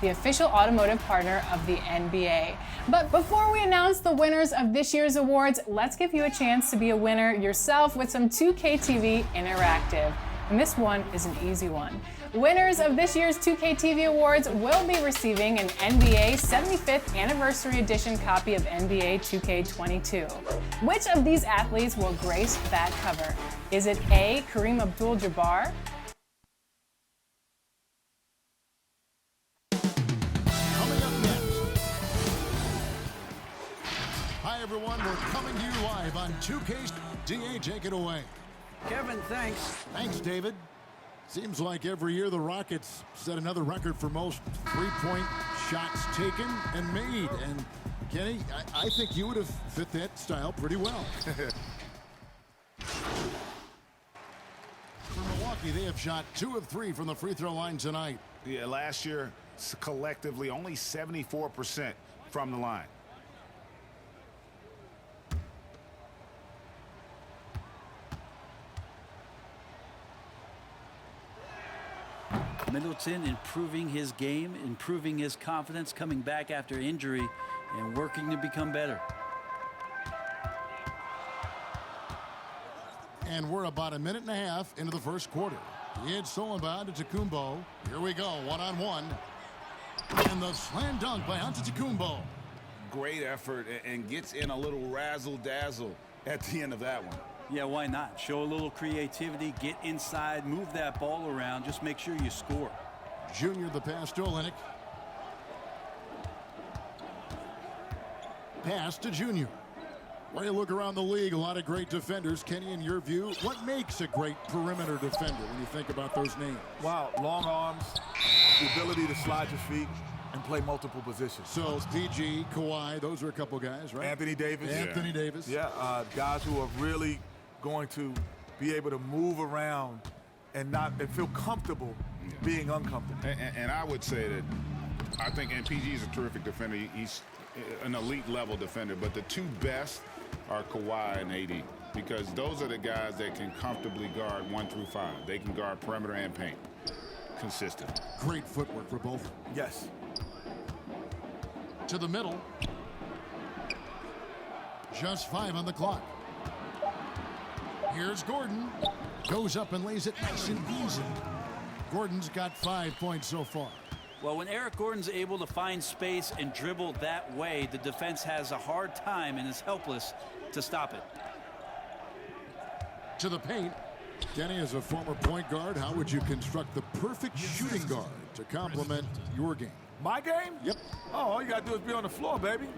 the official automotive partner of the NBA. But before we announce the winners of this year's awards, let's give you a chance to be a winner yourself with some 2K TV Interactive. And this one is an easy one. Winners of this year's 2K TV Awards will be receiving an NBA 75th Anniversary Edition copy of NBA 2K22. Which of these athletes will grace that cover? Is it A, Kareem Abdul-Jabbar? Coming up next. Hi everyone, we're coming to you live on 2K. DA, take it away. Kevin, thanks. Thanks, David. Seems like every year the Rockets set another record for most three-point shots taken and made. And Kenny, I think you would have fit that style pretty well. For Milwaukee, they have shot 2 of 3 from the free throw line tonight. Yeah, last year, collectively, only 74% from the line. Middleton improving his game, improving his confidence, coming back after injury, and working to become better. And we're about a minute and a half into the first quarter. It's Solomon to Tacumbo. Here we go, one-on-one. And the slam dunk by Antetokounmpo. Great effort and gets in a little razzle-dazzle at the end of that one. Yeah, why not? Show a little creativity, get inside, move that ball around, just make sure you score. Junior the pass to Olynyk. Pass to Junior. When you look around the league, a lot of great defenders. Kenny, in your view, what makes a great perimeter defender when you think about those names? Wow, long arms, the ability to slide your feet and play multiple positions. So PG, Kawhi, those are a couple guys, right? Anthony Davis. Anthony Davis. Yeah, guys who are really going to be able to move around and feel comfortable being uncomfortable. And I would say that I think, and PG is a terrific defender. He's an elite level defender, but the two best are Kawhi and AD, because those are the guys that can comfortably guard 1 through 5. They can guard perimeter and paint. Consistent. Great footwork for both. Yes. To the middle. Just 5 on the clock. Here's Gordon. Goes up and lays it nice and easy. Gordon's got 5 points so far. Well, when Eric Gordon's able to find space and dribble that way, the defense has a hard time and is helpless to stop it. To the paint. Kenny, as a former point guard, how would you construct the perfect shooting guard to complement your game? My game? Yep. Oh, all you got to do is be on the floor, baby.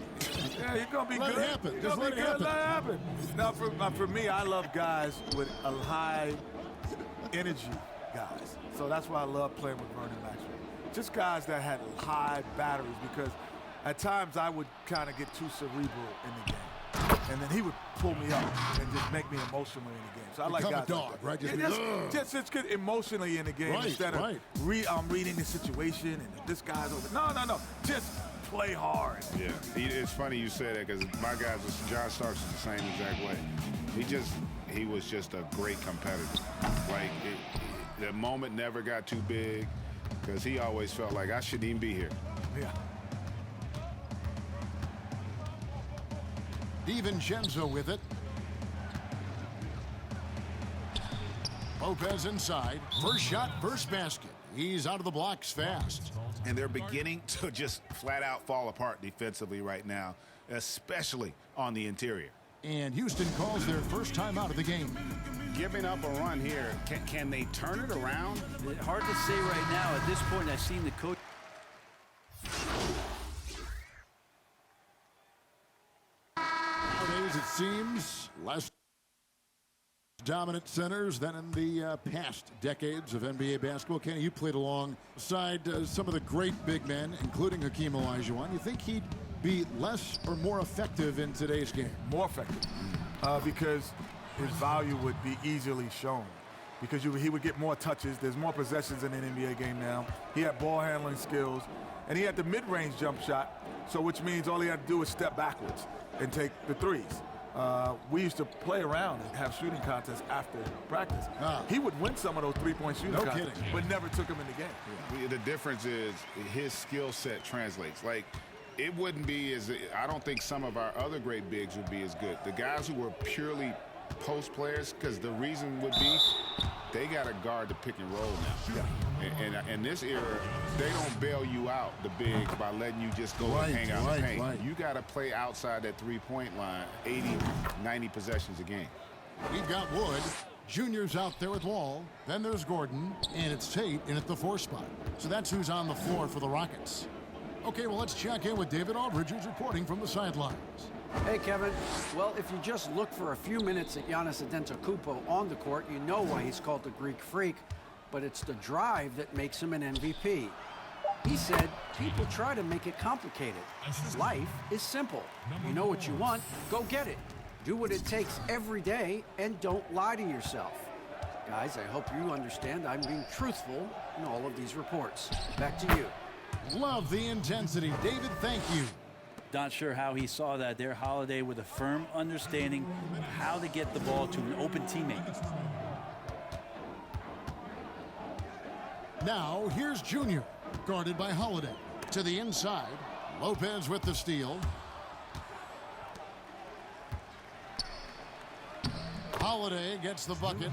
Yeah, you're going to be Let good. it happen. You're Just gonna let be it good. happen. Let it happen. Now, for me, I love guys with a high energy guys. So that's why I love playing with Vernon Maxwell. Just guys that had high batteries, because at times I would kind of get too cerebral in the game. And then he would pull me up and just make me emotional in the game. So I like guys a dog, like that. right? Just get emotionally in the game instead of I'm reading the situation and this guy's over. No. Just play hard. Yeah, it's funny you say that, because my guys, John Starks is the same exact way. He was just a great competitor. Like, the moment never got too big, because he always felt like I shouldn't even be here. Yeah. DiVincenzo with it. Lopez inside. First shot, first basket. He's out of the blocks fast. And they're beginning to just flat out fall apart defensively right now, especially on the interior. And Houston calls their first time out of the game. Giving up a run here, can they turn it around? Hard to say right now. At this point, I've seen the coach. Nowadays, it seems, less dominant centers than in the past decades of NBA basketball. Kenny, you played alongside some of the great big men, including Hakeem Olajuwon. You think he'd be less or more effective in today's game? More effective, because his value would be easily shown. Because he would get more touches. There's more possessions in an NBA game now. He had ball handling skills, and he had the mid-range jump shot, so which means all he had to do is step backwards and take the threes. we used to play around and have shooting contests after practice. He would win some of those three-point shooting contests, but never took them in the game. The difference is his skill set translates. Like, it wouldn't be as, I don't think some of our other great bigs would be as good. The guys who were purely post players, because the reason would be they got to guard the pick and roll now. And in this era, they don't bail you out, the bigs, by letting you just go and hang out in the paint. You got to play outside that three-point line 80, 90 possessions a game. We've got Wood. Junior's out there with Wall. Then there's Gordon, and it's Tate in at the 4 spot. So that's who's on the floor for the Rockets. Okay, well, let's check in with David Aldridge, who's reporting from the sidelines. Hey, Kevin. Well, if you just look for a few minutes at Giannis Antetokounmpo on the court, you know why he's called the Greek Freak, but it's the drive that makes him an MVP. He said, people try to make it complicated. Life is simple. You know what you want, go get it. Do what it takes every day, and don't lie to yourself. Guys, I hope you understand I'm being truthful in all of these reports. Back to you. Love the intensity. David, thank you. Not sure how he saw that there. Holiday with a firm understanding of how to get the ball to an open teammate. Now, here's Junior, guarded by Holiday. To the inside, Lopez with the steal. Holiday gets the bucket.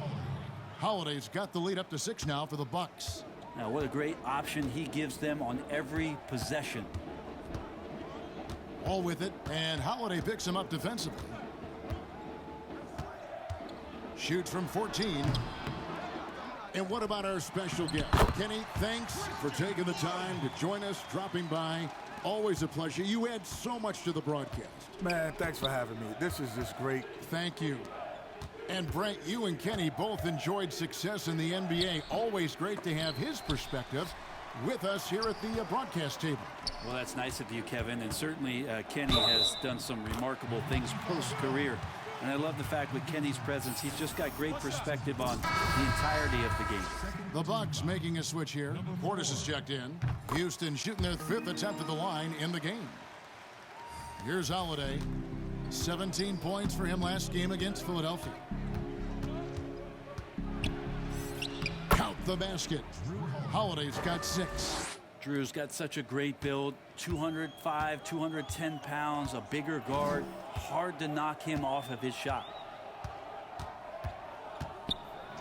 Holiday's got the lead up to 6 now for the Bucks. Now, what a great option he gives them on every possession. All with it, and Holiday picks him up defensively. Shoots from 14. And what about our special guest? Kenny, thanks for taking the time to join us, dropping by. Always a pleasure. You add so much to the broadcast. Man, thanks for having me. This is just great. Thank you. And Brent, you and Kenny both enjoyed success in the NBA. Always great to have his perspective with us here at the broadcast table. Well, that's nice of you, Kevin. And certainly Kenny has done some remarkable things post-career. And I love the fact with Kenny's presence, he's just got great perspective on the entirety of the game. The Bucks making a switch here. Portis is checked in. Houston shooting their 5th attempt at the line in the game. Here's Holiday. 17 points for him last game against Philadelphia. Count the basket. Holiday's got 6. Drew's got such a great build, 205, 210 pounds, a bigger guard. Hard to knock him off of his shot.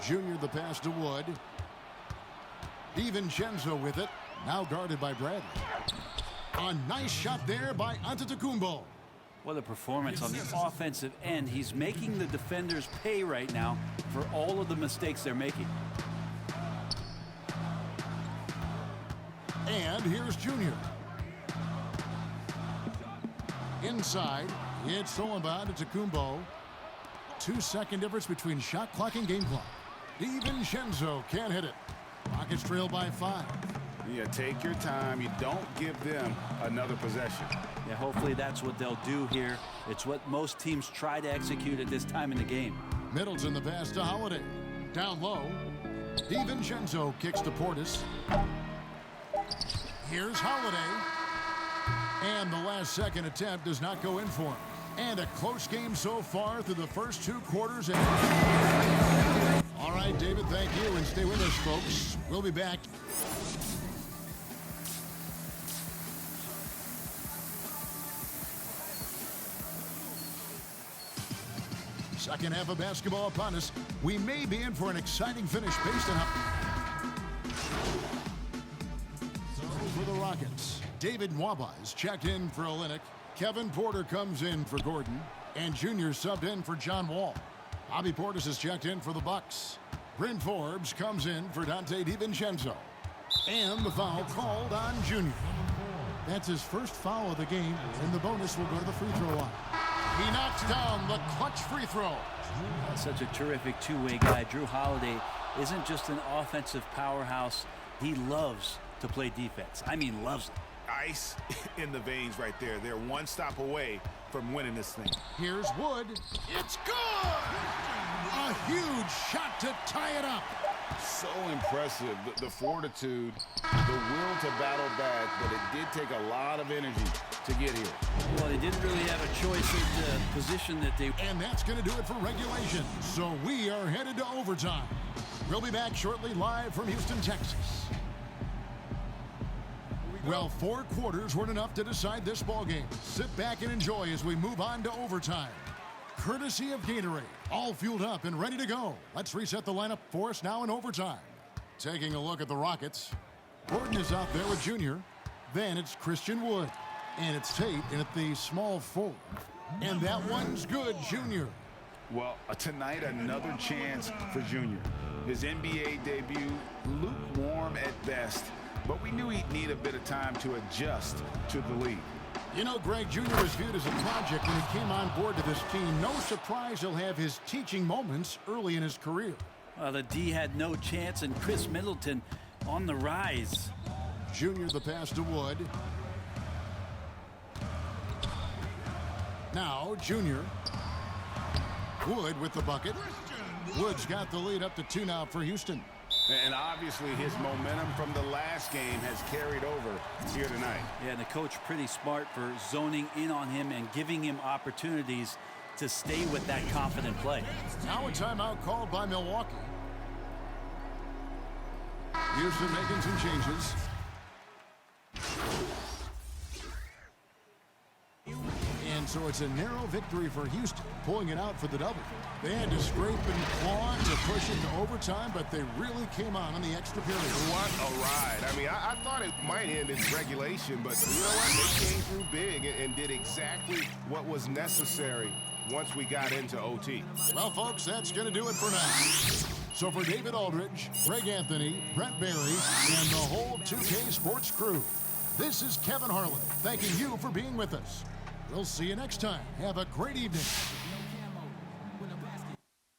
Junior the pass to Wood. DiVincenzo with it. Now guarded by Bradley. A nice shot there by Antetokounmpo. What a performance on the offensive end. He's making the defenders pay right now for all of the mistakes they're making. And here's Junior. Inside, it's Solomon to Antetokounmpo. 2-second difference between shot clock and game clock. DiVincenzo can't hit it. Rockets trail by 5. Yeah, take your time. You don't give them another possession. Yeah, hopefully that's what they'll do here. It's what most teams try to execute at this time in the game. Middleton the pass to Holiday. Down low. DiVincenzo kicks to Portis. Here's Holiday. And the last second attempt does not go in for him. And a close game so far through the first 2 quarters. All right, David, thank you. And stay with us, folks. We'll be back. Second half of basketball upon us. We may be in for an exciting finish based on how... For the Rockets, David Nwaba is checked in for Olynyk. Kevin Porter comes in for Gordon. And Junior subbed in for John Wall. Bobby Portis is checked in for the Bucks. Bryn Forbes comes in for Donte DiVincenzo. And the foul called on Junior. That's his first foul of the game, and the bonus will go to the free throw line. He knocks down the clutch free throw. Such a terrific two-way guy. Drew Holiday isn't just an offensive powerhouse. He loves to play defense. I mean, loves it. Ice in the veins right there. They're one stop away from winning this thing. Here's Wood. It's good! A huge shot to tie it up. So impressive. The fortitude, the will to battle back, but it did take a lot of energy to get here. Well, they didn't really have a choice in the position that they... And that's going to do it for regulation. So we are headed to overtime. We'll be back shortly live from Houston, Texas. Well, 4 quarters weren't enough to decide this ballgame. Sit back and enjoy as we move on to overtime. Courtesy of Gatorade, all fueled up and ready to go. Let's reset the lineup for us now in overtime. Taking a look at the Rockets. Gordon is out there with Junior. Then it's Christian Wood. And it's Tate in at the small forward. And that one's good, Junior. Well, tonight another chance for Junior. His NBA debut, lukewarm at best, but we knew he'd need a bit of time to adjust to the league. You know, Greg, Junior was viewed as a project when he came on board to this team. No surprise he'll have his teaching moments early in his career. Well, the D had no chance, and Chris Middleton on the rise. Junior the pass to Wood. Now, Junior. Wood with the bucket. Wood's got the lead up to 2 now for Houston. And obviously his momentum from the last game has carried over here tonight. Yeah, and the coach pretty smart for zoning in on him and giving him opportunities to stay with that confident play. Now a timeout called by Milwaukee. Houston making some changes. And so it's a narrow victory for Houston, pulling it out for the double. They had to scrape and claw to push it to overtime, but they really came on the extra period. What a ride. I mean, I thought it might end in regulation, but you know what? They came through big and did exactly what was necessary once we got into OT. Well, folks, that's going to do it for now. So for David Aldridge, Greg Anthony, Brent Barry, and the whole 2K Sports crew, this is Kevin Harlan thanking you for being with us. We'll see you next time. Have a great evening.